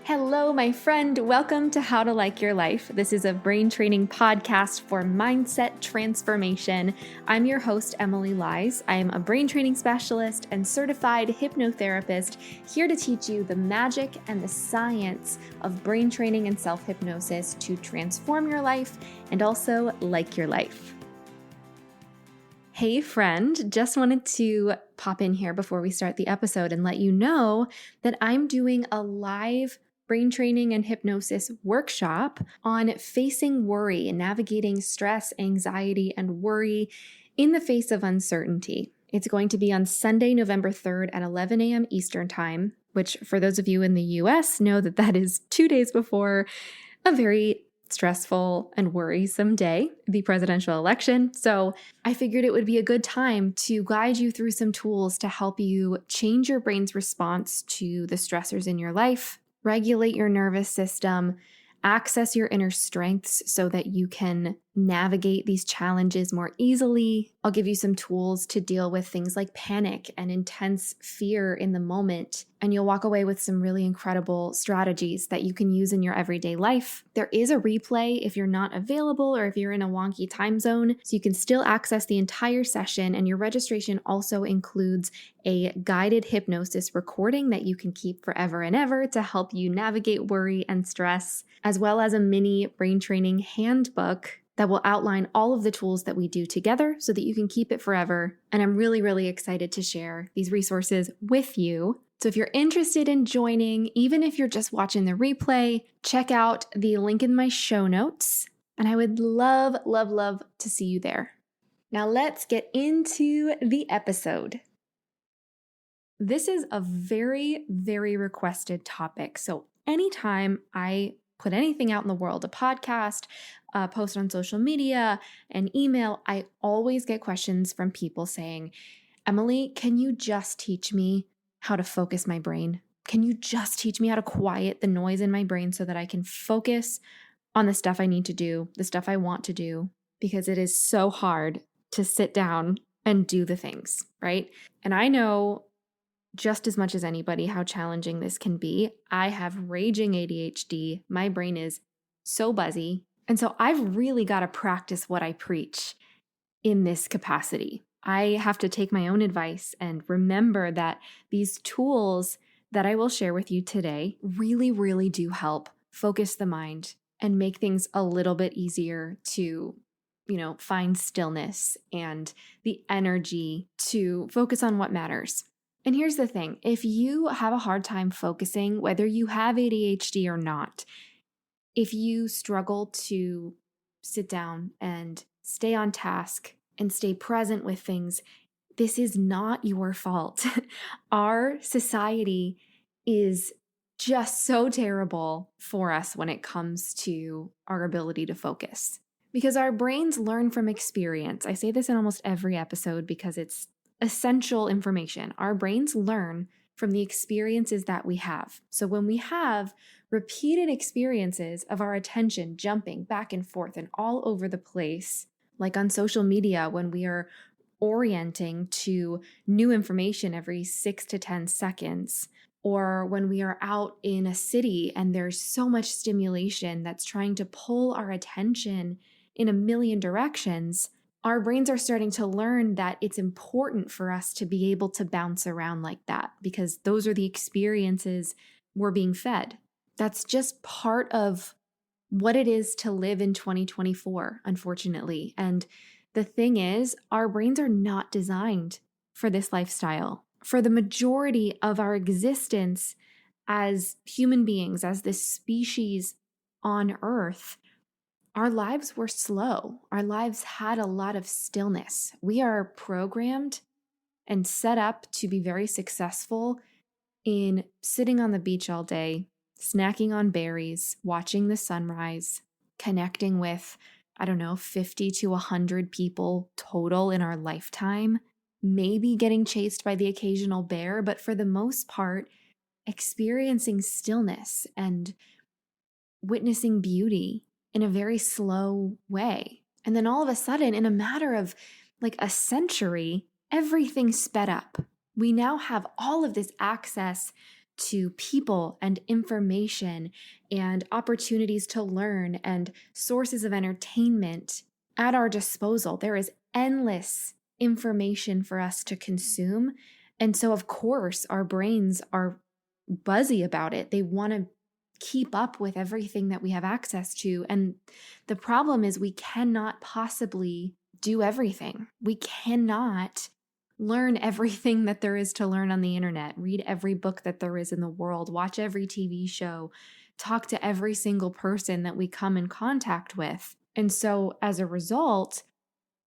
Hello, my friend. Welcome to How to Like Your Life. This is a brain training podcast for mindset transformation. I'm your host, Emilie. I am a brain training specialist and certified hypnotherapist here to teach you the magic and the science of brain training and self-hypnosis to transform your life and also like your life. Hey friend, just wanted to pop in here before we start the episode and let you know that I'm doing a live brain training and hypnosis workshop on facing worry and navigating stress, anxiety, and worry in the face of uncertainty. It's going to be on Sunday, November 3rd at 11 a.m. Eastern Time, which for those of you in the US know that that is 2 days before a very stressful and worrisome day, the presidential election. So I figured it would be a good time to guide you through some tools to help you change your brain's response to the stressors in your life, regulate your nervous system, access your inner strengths so that you can navigate these challenges more easily. I'll give you some tools to deal with things like panic and intense fear in the moment, and you'll walk away with some really incredible strategies that you can use in your everyday life. There is a replay if you're not available or if you're in a wonky time zone, so you can still access the entire session, and your registration also includes a guided hypnosis recording that you can keep forever and ever to help you navigate worry and stress, as well as a mini brain training handbook that will outline all of the tools that we do together so that you can keep it forever. And I'm really, really excited to share these resources with you. So if you're interested in joining, even if you're just watching the replay, check out the link in my show notes. And I would love, love, love to see you there. Now let's get into the episode. This is a very, very requested topic. So anytime I put anything out in the world, a podcast, a post on social media, an email, I always get questions from people saying, Emilie, can you just teach me how to focus my brain? Can you just teach me how to quiet the noise in my brain so that I can focus on the stuff I need to do, the stuff I want to do? Because it is so hard to sit down and do the things, right? And I know just as much as anybody how challenging this can be. I have raging ADHD. My brain is so buzzy. And so I've really got to practice what I preach in this capacity. I have to take my own advice and remember that these tools that I will share with you today really, really do help focus the mind and make things a little bit easier to, find stillness and the energy to focus on what matters. And here's the thing, if you have a hard time focusing, whether you have ADHD or not, if you struggle to sit down and stay on task and stay present with things, this is not your fault. Our society is just so terrible for us when it comes to our ability to focus. Because our brains learn from experience. I say this in almost every episode because it's essential information. Our brains learn from the experiences that we have. So when we have repeated experiences of our attention jumping back and forth and all over the place, like on social media when we are orienting to new information every 6 to 10 seconds, or when we are out in a city and there's so much stimulation that's trying to pull our attention in a million directions, our brains are starting to learn that it's important for us to be able to bounce around like that because those are the experiences we're being fed. That's just part of what it is to live in 2024, unfortunately. And the thing is, our brains are not designed for this lifestyle. For the majority of our existence as human beings, as this species on Earth, our lives were slow. Our lives had a lot of stillness. We are programmed and set up to be very successful in sitting on the beach all day, snacking on berries, watching the sunrise, connecting with, 50 to 100 people total in our lifetime, maybe getting chased by the occasional bear, but for the most part, experiencing stillness and witnessing beauty in a very slow way. And then all of a sudden, in a matter of like a century, everything sped up. We now have all of this access to people and information and opportunities to learn and sources of entertainment at our disposal. There is endless information for us to consume. And so, of course, our brains are buzzy about it. They want to keep up with everything that we have access to. And the problem is we cannot possibly do everything. We cannot learn everything that there is to learn on the internet, read every book that there is in the world, watch every TV show, talk to every single person that we come in contact with. And so as a result,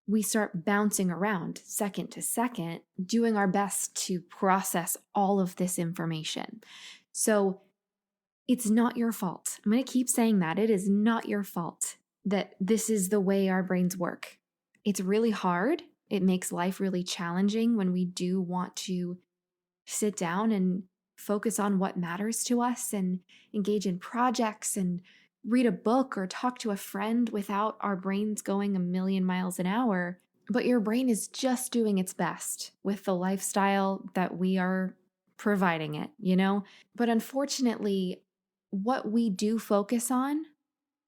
we start bouncing around second to second, doing our best to process all of this information. So it's not your fault. I'm going to keep saying that. It is not your fault that this is the way our brains work. It's really hard. It makes life really challenging when we do want to sit down and focus on what matters to us and engage in projects and read a book or talk to a friend without our brains going a million miles an hour. But your brain is just doing its best with the lifestyle that we are providing it, you know? But unfortunately, what we do focus on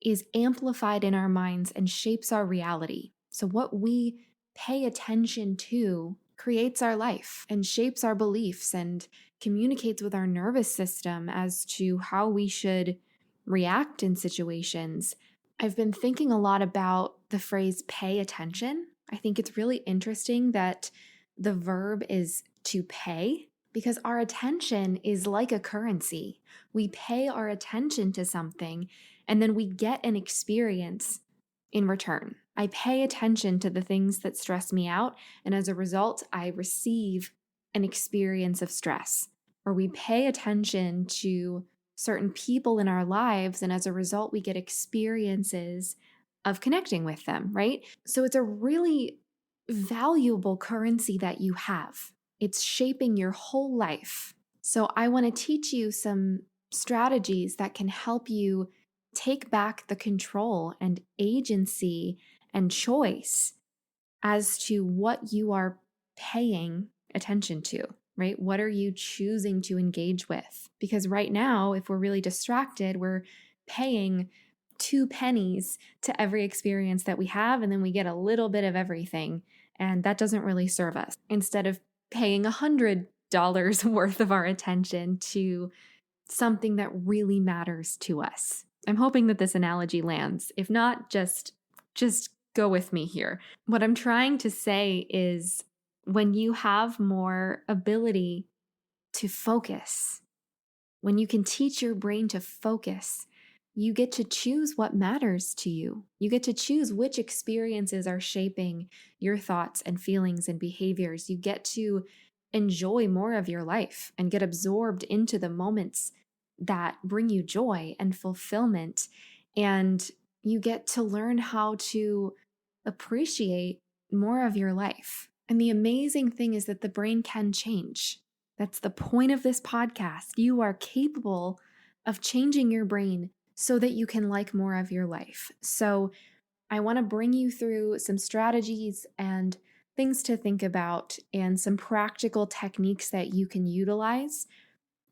is amplified in our minds and shapes our reality. So, what we pay attention to creates our life and shapes our beliefs and communicates with our nervous system as to how we should react in situations. I've been thinking a lot about the phrase pay attention. I think it's really interesting that the verb is to pay because our attention is like a currency. We pay our attention to something and then we get an experience in return. I pay attention to the things that stress me out, and as a result, I receive an experience of stress. Or we pay attention to certain people in our lives, and as a result, we get experiences of connecting with them, right? So it's a really valuable currency that you have. It's shaping your whole life. So I want to teach you some strategies that can help you take back the control and agency and choice as to what you are paying attention to, right? What are you choosing to engage with? Because right now, if we're really distracted, we're paying 2 pennies to every experience that we have, and then we get a little bit of everything, and that doesn't really serve us. Instead of paying $100 worth of our attention to something that really matters to us. I'm hoping that this analogy lands. If not, just go with me here. What I'm trying to say is when you have more ability to focus, when you can teach your brain to focus, you get to choose what matters to you. You get to choose which experiences are shaping your thoughts and feelings and behaviors. You get to enjoy more of your life and get absorbed into the moments that bring you joy and fulfillment. And you get to learn how to appreciate more of your life. And the amazing thing is that the brain can change. That's the point of this podcast. You are capable of changing your brain so that you can like more of your life. So I want to bring you through some strategies and things to think about and some practical techniques that you can utilize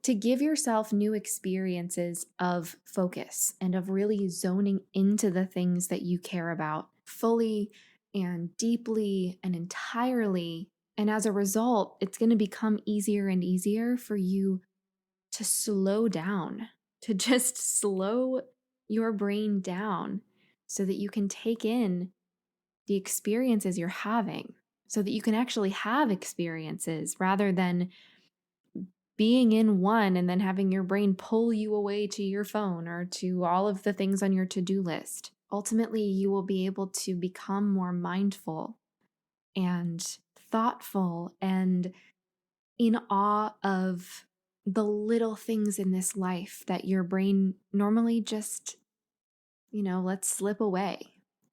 to give yourself new experiences of focus and of really zoning into the things that you care about fully and deeply and entirely. And as a result, it's going to become easier and easier for you to slow down, to just slow your brain down so that you can take in the experiences you're having, so that you can actually have experiences rather than being in one and then having your brain pull you away to your phone or to all of the things on your to-do list. Ultimately, you will be able to become more mindful and thoughtful and in awe of the little things in this life that your brain normally just, lets slip away.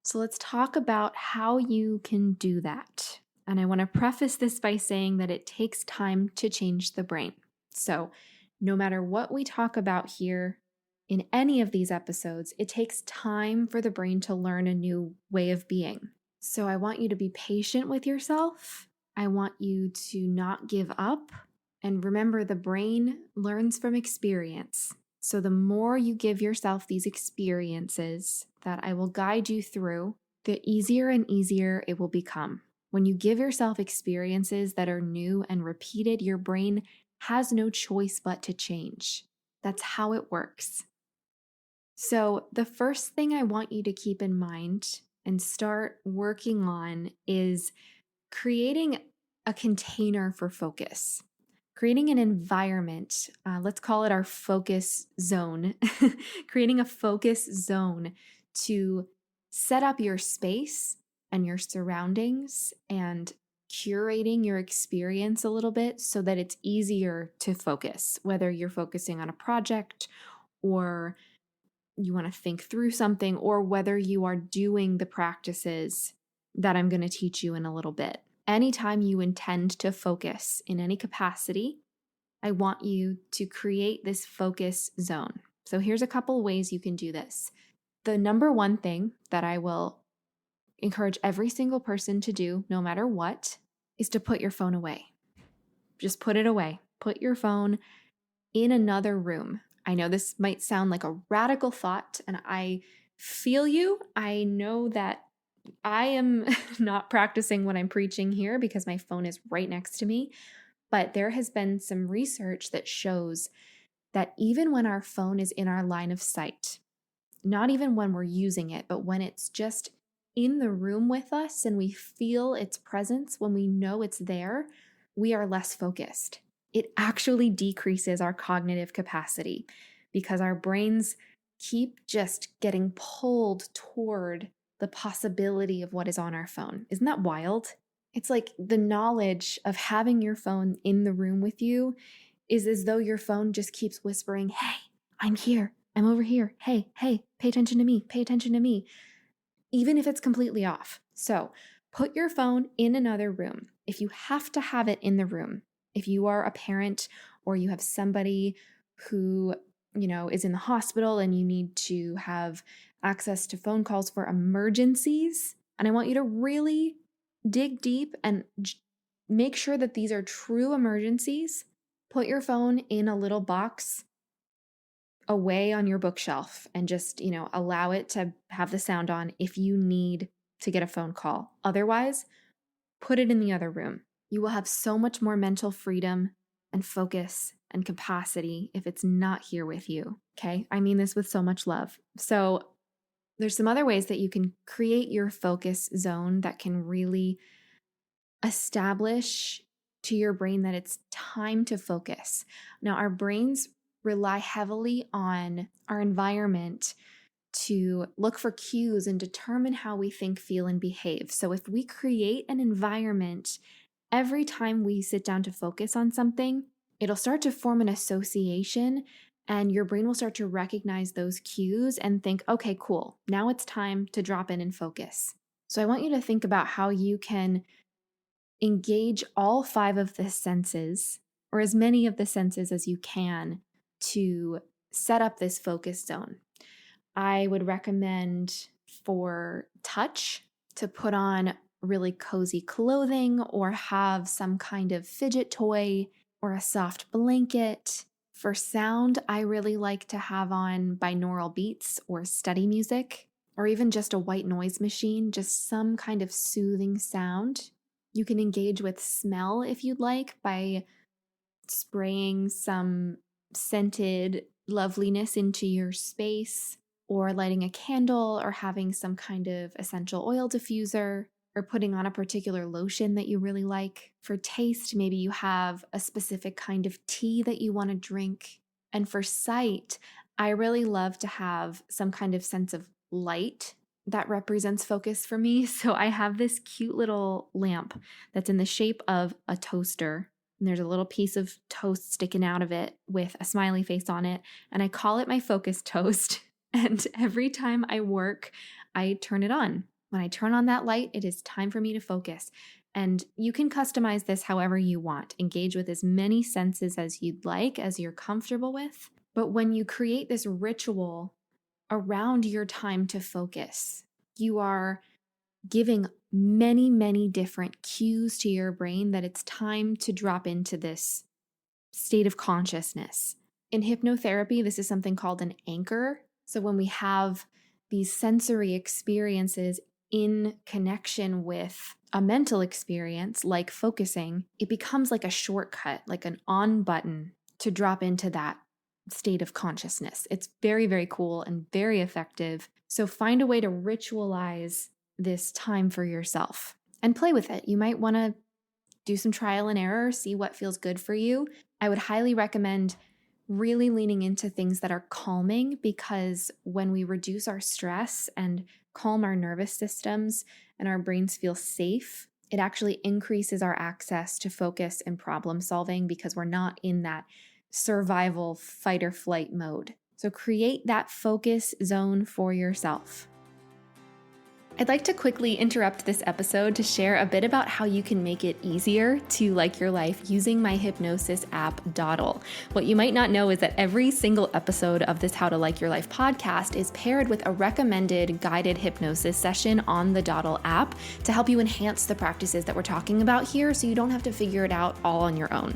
So let's talk about how you can do that. And I want to preface this by saying that it takes time to change the brain. So no matter what we talk about here in any of these episodes, it takes time for the brain to learn a new way of being. So I want you to be patient with yourself. I want you to not give up And remember, the brain learns from experience. So the more you give yourself these experiences that I will guide you through, the easier and easier it will become. When you give yourself experiences that are new and repeated, your brain has no choice but to change. That's how it works. So, the first thing I want you to keep in mind and start working on is creating a container for focus, creating an environment. Let's call it our focus zone, creating a focus zone to set up your space and your surroundings and curating your experience a little bit so that it's easier to focus, whether you're focusing on a project or you want to think through something, or whether you are doing the practices that I'm going to teach you in a little bit. Anytime you intend to focus in any capacity, I want you to create this focus zone. So here's a couple ways you can do this. The number one thing that I will encourage every single person to do, no matter what, is to put your phone away. Just put it away. Put your phone in another room. I know this might sound like a radical thought, and I feel you. I know that I am not practicing what I'm preaching here because my phone is right next to me, but there has been some research that shows that even when our phone is in our line of sight, not even when we're using it, but when it's just in the room with us and we feel its presence, when we know it's there, we are less focused. It actually decreases our cognitive capacity because our brains keep just getting pulled toward the possibility of what is on our phone. Isn't that wild? It's like the knowledge of having your phone in the room with you is as though your phone just keeps whispering, "Hey, I'm here. I'm over here. Hey, hey, pay attention to me. Pay attention to me." Even if it's completely off. So put your phone in another room. If you have to have it in the room, if you are a parent or you have somebody who, is in the hospital and you need to have access to phone calls for emergencies, and I want you to really dig deep and make sure that these are true emergencies, put your phone in a little box away on your bookshelf and just, allow it to have the sound on if you need to get a phone call. Otherwise, put it in the other room. You will have so much more mental freedom and focus and capacity if it's not here with you. Okay? I mean this with so much love. So, there's some other ways that you can create your focus zone that can really establish to your brain that it's time to focus. Now, our brains rely heavily on our environment to look for cues and determine how we think, feel, and behave. So, if we create an environment every time we sit down to focus on something, it'll start to form an association and your brain will start to recognize those cues and think, okay, cool, now it's time to drop in and focus. So, I want you to think about how you can engage all five of the senses, or as many of the senses as you can, to set up this focus zone. I would recommend for touch to put on really cozy clothing or have some kind of fidget toy or a soft blanket. For sound, I really like to have on binaural beats or study music, or even just a white noise machine, just some kind of soothing sound. You can engage with smell if you'd like by spraying some scented loveliness into your space, or lighting a candle, or having some kind of essential oil diffuser, or putting on a particular lotion that you really like. For taste, maybe you have a specific kind of tea that you want to drink. And for sight, I really love to have some kind of sense of light that represents focus for me. So I have this cute little lamp that's in the shape of a toaster. And there's a little piece of toast sticking out of it with a smiley face on it. And I call it my focus toast. And every time I work, I turn it on. When I turn on that light, it is time for me to focus. And you can customize this however you want. Engage with as many senses as you'd like, as you're comfortable with. But when you create this ritual around your time to focus, you are giving many, many different cues to your brain that it's time to drop into this state of consciousness. In hypnotherapy, this is something called an anchor. So when we have these sensory experiences in connection with a mental experience, like focusing, it becomes like a shortcut, like an on button to drop into that state of consciousness. It's very, very cool and very effective. So find a way to ritualize this time for yourself and play with it. You might want to do some trial and error, see what feels good for you. I would highly recommend really leaning into things that are calming, because when we reduce our stress and calm our nervous systems and our brains feel safe, it actually increases our access to focus and problem solving, because we're not in that survival fight or flight mode. So create that focus zone for yourself. I'd like to quickly interrupt this episode to share a bit about how you can make it easier to like your life using my hypnosis app, Dawdle. What you might not know is that every single episode of this How to Like Your Life podcast is paired with a recommended guided hypnosis session on the Dawdle app to help you enhance the practices that we're talking about here, so you don't have to figure it out all on your own.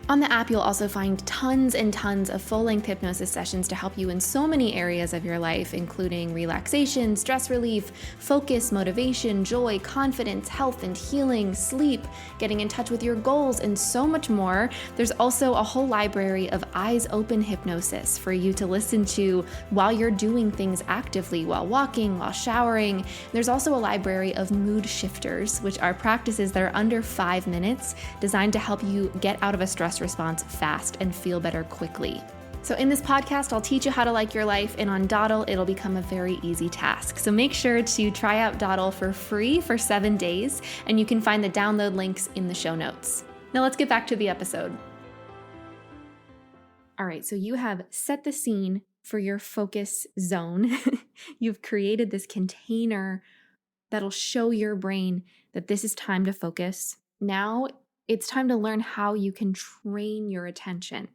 On the app, you'll also find tons and tons of full-length hypnosis sessions to help you in so many areas of your life, including relaxation, stress relief, focus, motivation, joy, confidence, health and healing, sleep, getting in touch with your goals, and so much more. There's also a whole library of eyes open hypnosis for you to listen to while you're doing things actively, while walking, while showering. There's also a library of mood shifters, which are practices that are under 5 minutes, designed to help you get out of a stress response fast and feel better quickly. So in this podcast, I'll teach you how to like your life, and on Dawdle, it'll become a very easy task. So make sure to try out Dawdle for free for 7 days, and you can find the download links in the show notes. Now let's get back to the episode. All right, so you have set the scene for your focus zone. You've created this container that'll show your brain that this is time to focus. Now it's time to learn how you can train your attention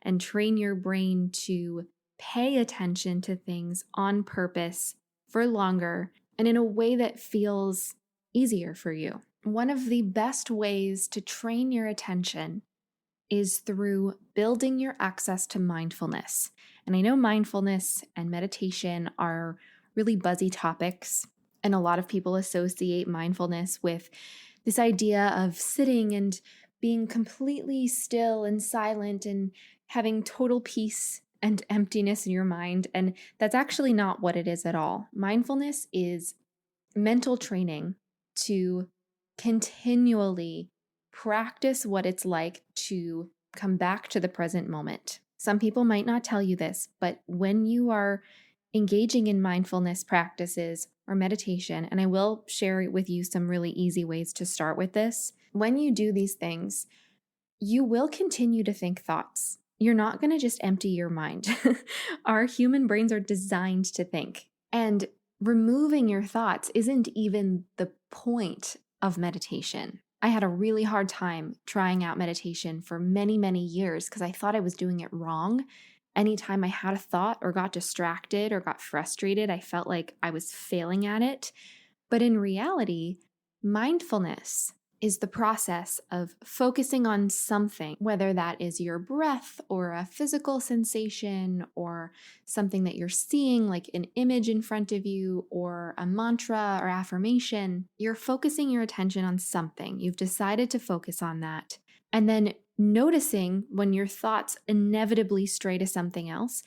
and train your brain to pay attention to things on purpose for longer and in a way that feels easier for you. One of the best ways to train your attention is through building your access to mindfulness. And I know mindfulness and meditation are really buzzy topics, and a lot of people associate mindfulness with this idea of sitting and being completely still and silent and having total peace and emptiness in your mind. And that's actually not what it is at all. Mindfulness is mental training to continually practice what it's like to come back to the present moment. Some people might not tell you this, but when you are engaging in mindfulness practices or meditation, and I will share with you some really easy ways to start with this. When you do these things, you will continue to think thoughts. You're not going to just empty your mind. Our human brains are designed to think. And removing your thoughts isn't even the point of meditation. I had a really hard time trying out meditation for many, many years because I thought I was doing it wrong. Anytime I had a thought or got distracted or got frustrated, I felt like I was failing at it. But in reality, mindfulness is the process of focusing on something, whether that is your breath or a physical sensation or something that you're seeing, like an image in front of you or a mantra or affirmation. You're focusing your attention on something. You've decided to focus on that. And then noticing when your thoughts inevitably stray to something else,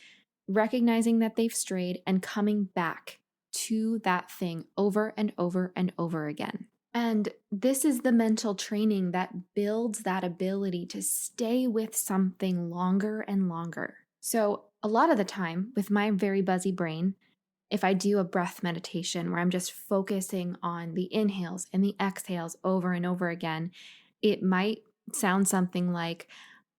recognizing that they've strayed and coming back to that thing over and over and over again. And this is the mental training that builds that ability to stay with something longer and longer. So a lot of the time with my very buzzy brain, if I do a breath meditation where I'm just focusing on the inhales and the exhales over and over again, it might sound something like,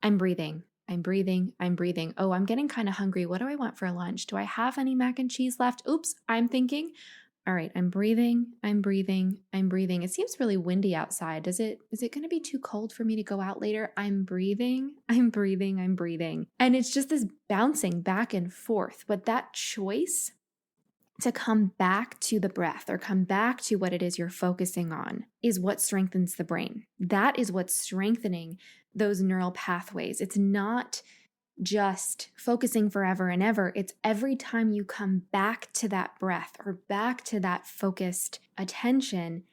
I'm breathing. I'm breathing. I'm breathing. Oh, I'm getting kind of hungry. What do I want for lunch? Do I have any mac and cheese left? Oops, I'm thinking. All right, I'm breathing. I'm breathing. I'm breathing. It seems really windy outside. Is it going to be too cold for me to go out later? I'm breathing. I'm breathing. I'm breathing. And it's just this bouncing back and forth. But that choice to come back to the breath or come back to what it is you're focusing on is what strengthens the brain. That is what's strengthening those neural pathways. It's not just focusing forever and ever. It's every time you come back to that breath or back to that focused attention,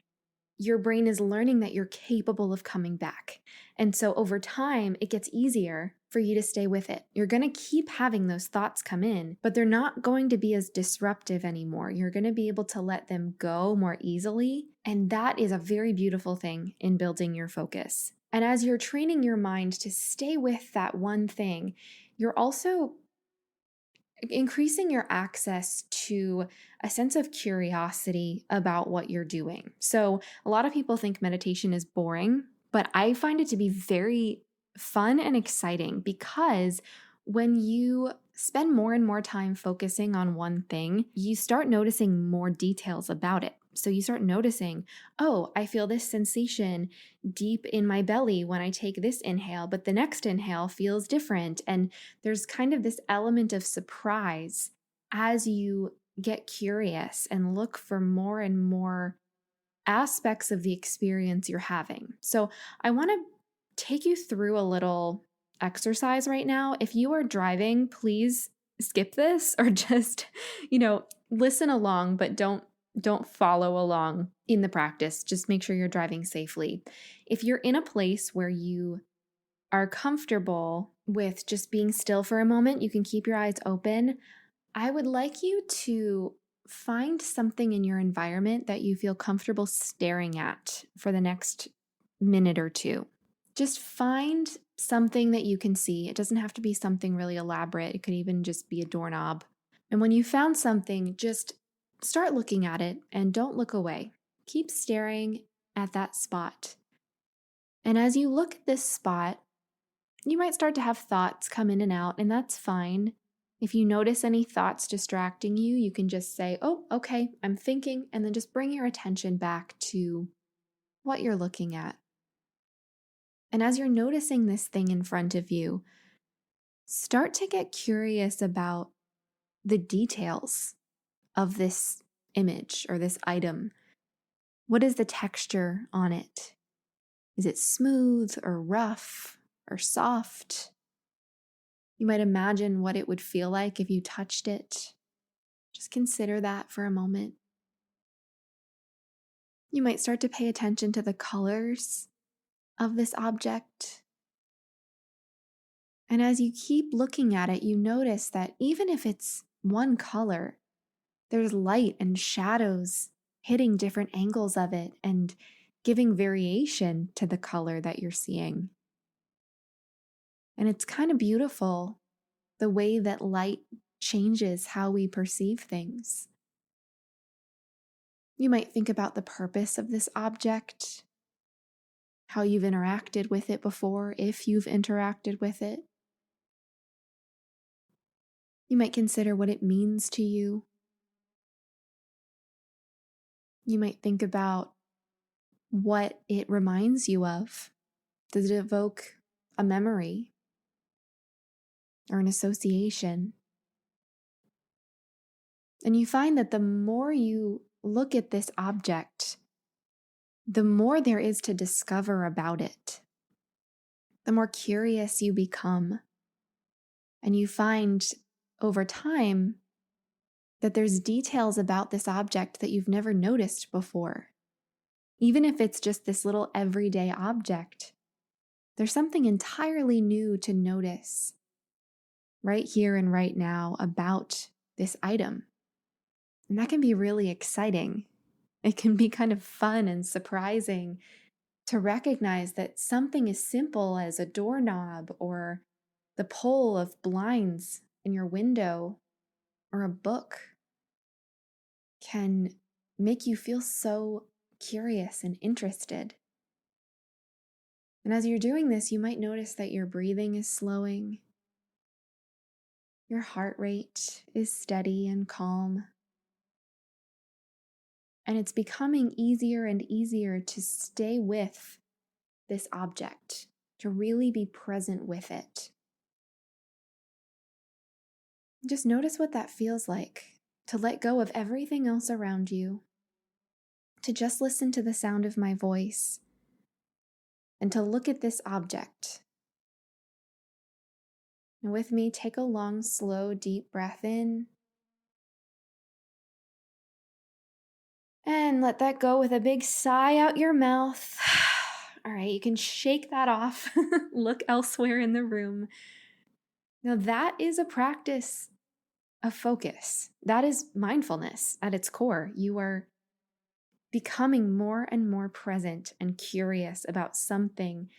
your brain is learning that you're capable of coming back. And so over time, it gets easier for you to stay with it. You're going to keep having those thoughts come in, but they're not going to be as disruptive anymore. You're going to be able to let them go more easily. And that is a very beautiful thing in building your focus. And as you're training your mind to stay with that one thing, you're also increasing your access to a sense of curiosity about what you're doing. So, a lot of people think meditation is boring, but I find it to be very fun and exciting because when you spend more and more time focusing on one thing, you start noticing more details about it. So you start noticing, oh, I feel this sensation deep in my belly when I take this inhale, but the next inhale feels different. And there's kind of this element of surprise as you get curious and look for more and more aspects of the experience you're having. So I want to take you through a little exercise right now. If you are driving, please skip this or just, listen along, but don't follow along in the practice. Just make sure you're driving safely. If you're in a place where you are comfortable with just being still for a moment, you can keep your eyes open. I would like you to find something in your environment that you feel comfortable staring at for the next minute or two. Just find something that you can see. It doesn't have to be something really elaborate. It could even just be a doorknob. And when you found something, just start looking at it and don't look away. Keep staring at that spot. And as you look at this spot, you might start to have thoughts come in and out, and that's fine. If you notice any thoughts distracting you, you can just say, oh, okay, I'm thinking, and then just bring your attention back to what you're looking at. And as you're noticing this thing in front of you, start to get curious about the details of this image or this item. What is the texture on it? Is it smooth or rough or soft? You might imagine what it would feel like if you touched it. Just consider that for a moment. You might start to pay attention to the colors of this object. And as you keep looking at it, you notice that even if it's one color, there's light and shadows hitting different angles of it and giving variation to the color that you're seeing. And it's kind of beautiful the way that light changes how we perceive things. You might think about the purpose of this object, how you've interacted with it before, if you've interacted with it. You might consider what it means to you. You might think about what it reminds you of. Does it evoke a memory or an association? And you find that the more you look at this object, the more there is to discover about it. The more curious you become. And you find over time that there's details about this object that you've never noticed before. Even if it's just this little everyday object, there's something entirely new to notice right here and right now about this item. And that can be really exciting. It can be kind of fun and surprising to recognize that something as simple as a doorknob or the pull of blinds in your window or a book can make you feel so curious and interested. And as you're doing this, you might notice that your breathing is slowing. Your heart rate is steady and calm. And it's becoming easier and easier to stay with this object, to really be present with it. Just notice what that feels like, to let go of everything else around you, to just listen to the sound of my voice, and to look at this object And with me, take a long, slow, deep breath in. And let that go with a big sigh out your mouth. All right, you can shake that off. Look elsewhere in the room. Now, that is a practice of focus. That is mindfulness at its core. You are becoming more and more present and curious about something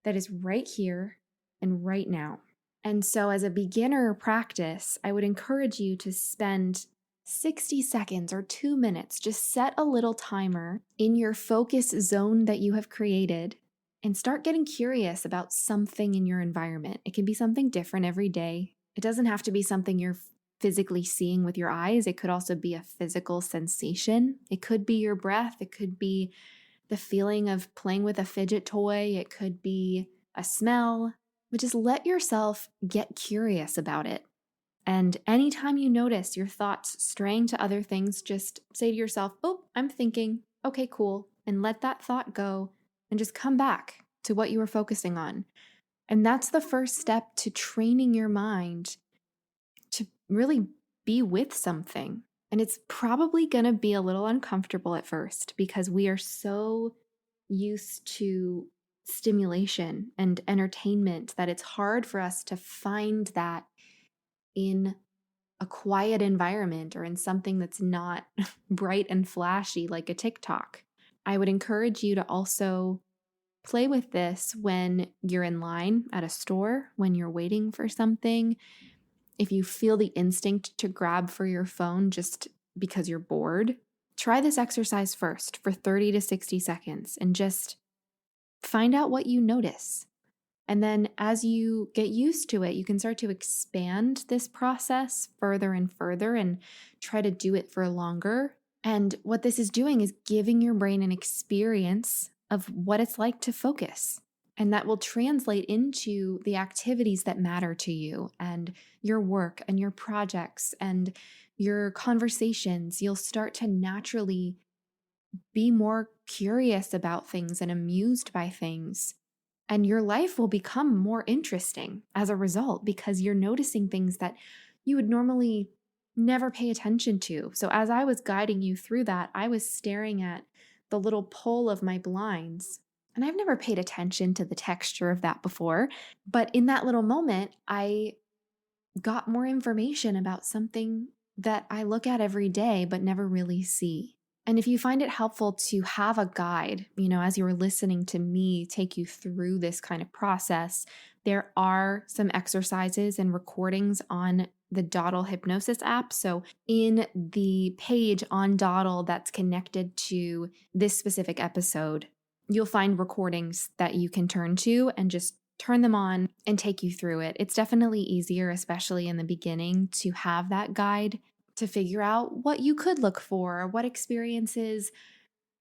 that is right here and right now. And so, as a beginner practice, I would encourage you to spend 60 seconds or 2 minutes, just set a little timer in your focus zone that you have created and start getting curious about something in your environment. It can be something different every day. It doesn't have to be something you're physically seeing with your eyes. It could also be a physical sensation. It could be your breath. It could be the feeling of playing with a fidget toy. It could be a smell. But just let yourself get curious about it. And anytime you notice your thoughts straying to other things, just say to yourself, oh, I'm thinking, okay, cool. And let that thought go and just come back to what you were focusing on. And that's the first step to training your mind to really be with something. And it's probably going to be a little uncomfortable at first because we are so used to stimulation and entertainment that it's hard for us to find that in a quiet environment or in something that's not bright and flashy like a TikTok. I would encourage you to also play with this when you're in line at a store, when you're waiting for something. If you feel the instinct to grab for your phone just because you're bored, try this exercise first for 30 to 60 seconds and just find out what you notice. And then as you get used to it, you can start to expand this process further and further and try to do it for longer. And what this is doing is giving your brain an experience of what it's like to focus. And that will translate into the activities that matter to you and your work and your projects and your conversations. You'll start to naturally be more curious about things and amused by things. And your life will become more interesting as a result because you're noticing things that you would normally never pay attention to. So, as I was guiding you through that, I was staring at the little pull of my blinds. And I've never paid attention to the texture of that before. But in that little moment, I got more information about something that I look at every day but never really see. And if you find it helpful to have a guide, as you were listening to me take you through this kind of process, there are some exercises and recordings on the Dawdle Hypnosis app. So in the page on Dawdle that's connected to this specific episode, you'll find recordings that you can turn to and just turn them on and take you through it. It's definitely easier, especially in the beginning, to have that guide to figure out what you could look for, what experiences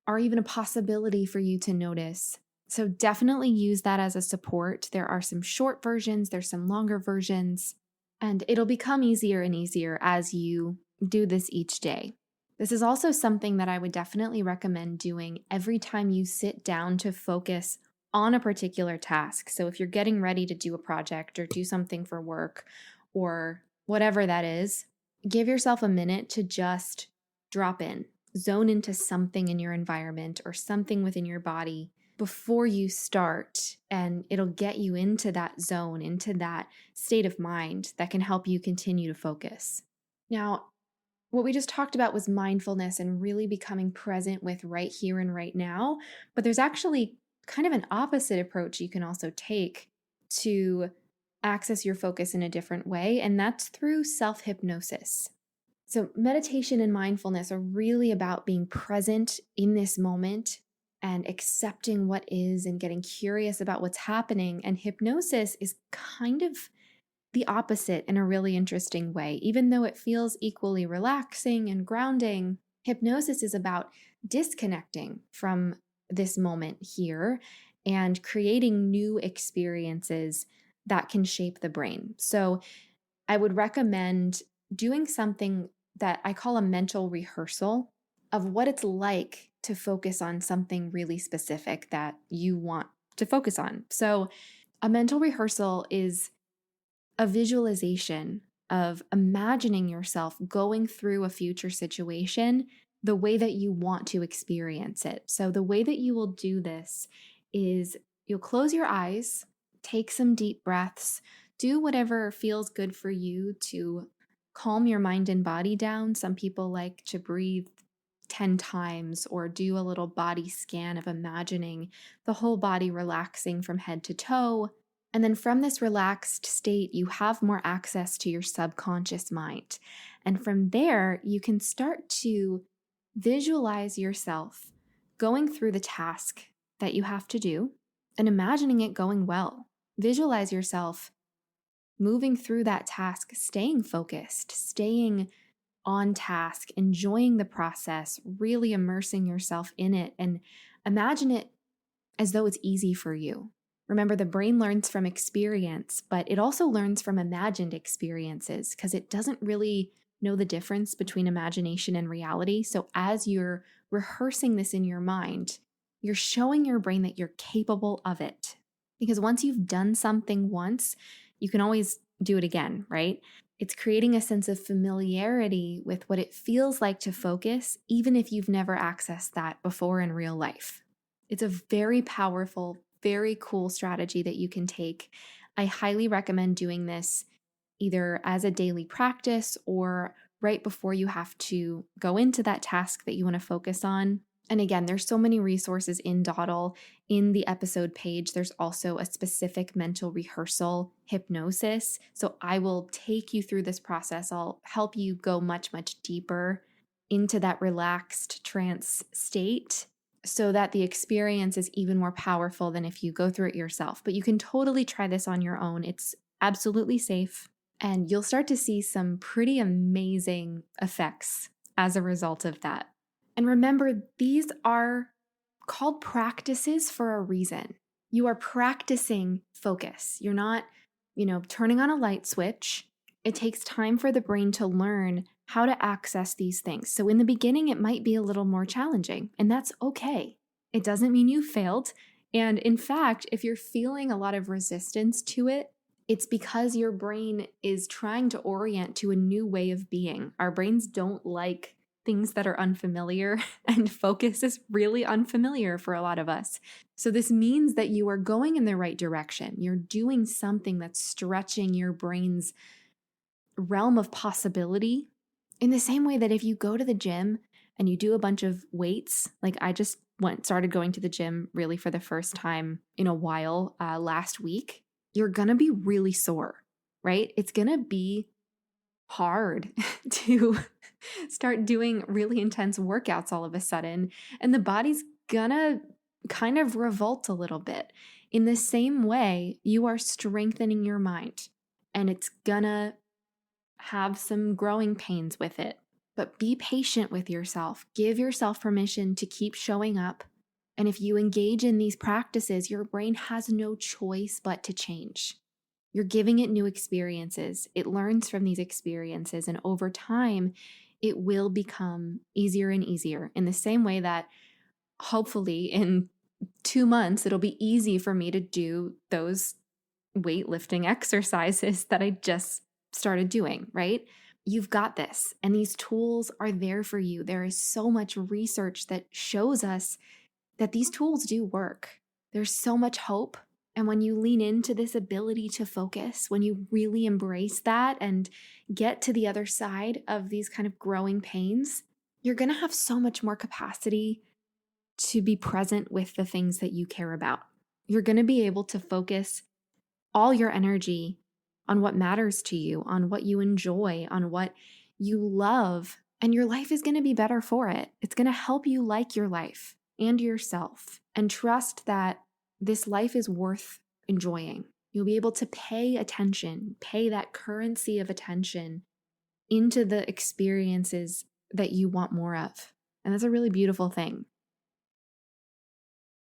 are even a possibility for you to notice. So definitely use that as a support. There are some short versions, there's some longer versions, and it'll become easier and easier as you do this each day. This is also something that I would definitely recommend doing every time you sit down to focus on a particular task. So if you're getting ready to do a project or do something for work or whatever that is, give yourself a minute to just drop in, zone into something in your environment or something within your body before you start, and it'll get you into that zone, into that state of mind that can help you continue to focus. Now, what we just talked about was mindfulness and really becoming present with right here and right now, but there's actually kind of an opposite approach you can also take to access your focus in a different way, and that's through self-hypnosis. So, meditation and mindfulness are really about being present in this moment and accepting what is and getting curious about what's happening. And hypnosis is kind of the opposite in a really interesting way. Even though it feels equally relaxing and grounding, hypnosis is about disconnecting from this moment here and creating new experiences that can shape the brain. So, I would recommend doing something that I call a mental rehearsal of what it's like to focus on something really specific that you want to focus on. So, a mental rehearsal is a visualization of imagining yourself going through a future situation the way that you want to experience it. So, the way that you will do this is you'll close your eyes, take some deep breaths, do whatever feels good for you to calm your mind and body down. Some people like to breathe 10 times or do a little body scan of imagining the whole body relaxing from head to toe. And then from this relaxed state, you have more access to your subconscious mind. And from there, you can start to visualize yourself going through the task that you have to do and imagining it going well. Visualize yourself moving through that task, staying focused, staying on task, enjoying the process, really immersing yourself in it, and imagine it as though it's easy for you. Remember, the brain learns from experience, but it also learns from imagined experiences because it doesn't really know the difference between imagination and reality. So as you're rehearsing this in your mind, you're showing your brain that you're capable of it. Because once you've done something once, you can always do it again, right? It's creating a sense of familiarity with what it feels like to focus, even if you've never accessed that before in real life. It's a very powerful, very cool strategy that you can take. I highly recommend doing this either as a daily practice or right before you have to go into that task that you want to focus on. And again, there's so many resources in Dawdle. In the episode page, there's also a specific mental rehearsal hypnosis. So I will take you through this process. I'll help you go much, much deeper into that relaxed trance state so that the experience is even more powerful than if you go through it yourself. But you can totally try this on your own. It's absolutely safe, and you'll start to see some pretty amazing effects as a result of that. And remember, these are called practices for a reason. You are practicing focus. You're not, turning on a light switch. It takes time for the brain to learn how to access these things. So in the beginning, it might be a little more challenging, and that's okay. It doesn't mean you failed. And in fact, if you're feeling a lot of resistance to it, it's because your brain is trying to orient to a new way of being. Our brains don't like things that are unfamiliar, and focus is really unfamiliar for a lot of us. So this means that you are going in the right direction. You're doing something that's stretching your brain's realm of possibility in the same way that if you go to the gym and you do a bunch of weights, like I just started going to the gym really for the first time in a while last week, you're going to be really sore, right? It's going to be hard to start doing really intense workouts all of a sudden, and the body's gonna kind of revolt a little bit. In the same way, you are strengthening your mind, and it's gonna have some growing pains with it. But be patient with yourself. Give yourself permission to keep showing up. And if you engage in these practices, your brain has no choice but to change. You're giving it new experiences. It learns from these experiences, and over time, it will become easier and easier in the same way that hopefully in 2 months, it'll be easy for me to do those weightlifting exercises that I just started doing, right? You've got this, and these tools are there for you. There is so much research that shows us that these tools do work. There's so much hope. And when you lean into this ability to focus, when you really embrace that and get to the other side of these kind of growing pains, you're going to have so much more capacity to be present with the things that you care about. You're going to be able to focus all your energy on what matters to you, on what you enjoy, on what you love, and your life is going to be better for it. It's going to help you like your life and yourself, and trust that this life is worth enjoying. You'll be able to pay attention, pay that currency of attention into the experiences that you want more of. And that's a really beautiful thing.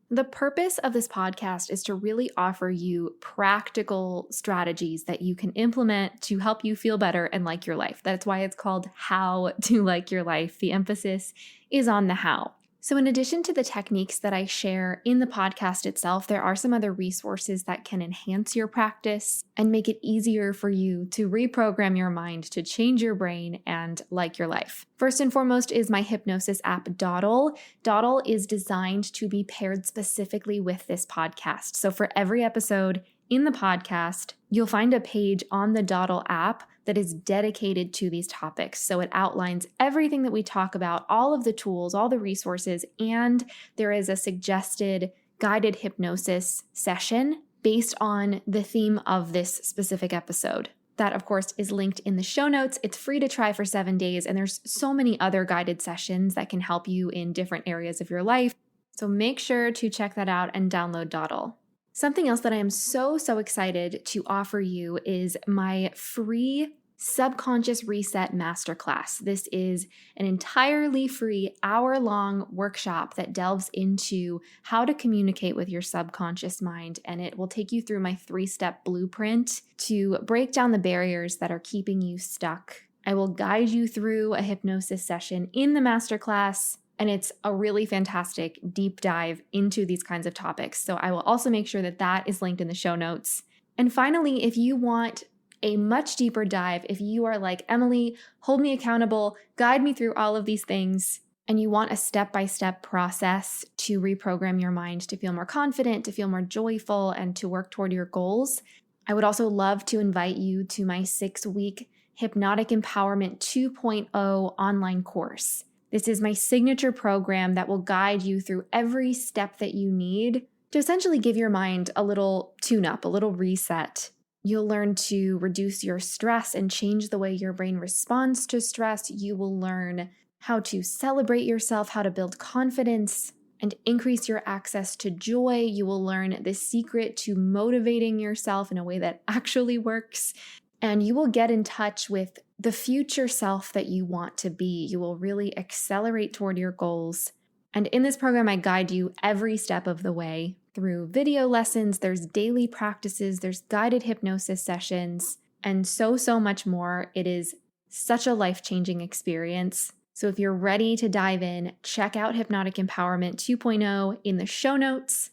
The purpose of this podcast is to really offer you practical strategies that you can implement to help you feel better and like your life. That's why it's called How to Like Your Life. The emphasis is on the how. So, in addition to the techniques that I share in the podcast itself, there are some other resources that can enhance your practice and make it easier for you to reprogram your mind to change your brain and like your life. First and foremost is my hypnosis app, Dawdle. Dawdle is designed to be paired specifically with this podcast. So, for every episode in the podcast, you'll find a page on the Dawdle app that is dedicated to these topics. So it outlines everything that we talk about, all of the tools, all the resources, and there is a suggested guided hypnosis session based on the theme of this specific episode. That, of course, is linked in the show notes. It's free to try for 7 days, and there's so many other guided sessions that can help you in different areas of your life. So make sure to check that out and download Dawdle. Something else that I am so excited to offer you is my free Subconscious Reset Masterclass. This is an entirely free hour-long workshop that delves into how to communicate with your subconscious mind, and it will take you through my 3-step blueprint to break down the barriers that are keeping you stuck. I will guide you through a hypnosis session in the masterclass, and it's a really fantastic deep dive into these kinds of topics. So I will also make sure that that is linked in the show notes. And finally, if you want a much deeper dive, if you are like, Emilie, hold me accountable, guide me through all of these things, and you want a step-by-step process to reprogram your mind to feel more confident, to feel more joyful, and to work toward your goals, I would also love to invite you to my 6-week Hypnotic Empowerment 2.0 online course. This is my signature program that will guide you through every step that you need to essentially give your mind a little tune-up, a little reset. You'll learn to reduce your stress and change the way your brain responds to stress. You will learn how to celebrate yourself, how to build confidence, and increase your access to joy. You will learn the secret to motivating yourself in a way that actually works. And you will get in touch with the future self that you want to be. You will really accelerate toward your goals. And in this program, I guide you every step of the way through video lessons. There's daily practices, there's guided hypnosis sessions, and so much more. It is such a life-changing experience. So if you're ready to dive in, check out Hypnotic Empowerment 2.0 in the show notes.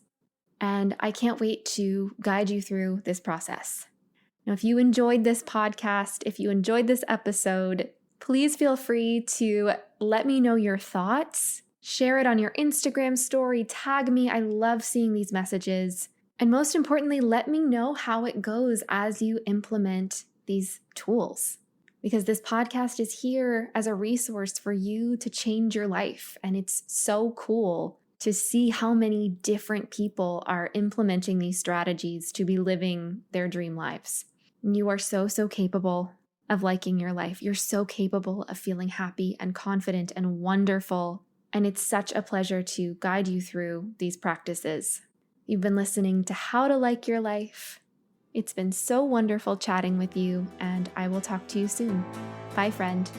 And I can't wait to guide you through this process. Now, if you enjoyed this podcast, if you enjoyed this episode, please feel free to let me know your thoughts. Share it on your Instagram story, tag me. I love seeing these messages. And most importantly, let me know how it goes as you implement these tools. Because this podcast is here as a resource for you to change your life. And it's so cool to see how many different people are implementing these strategies to be living their dream lives. And you are so capable of liking your life. You're so capable of feeling happy and confident and wonderful. And it's such a pleasure to guide you through these practices. You've been listening to How to Like Your Life. It's been so wonderful chatting with you, and I will talk to you soon. Bye, friend.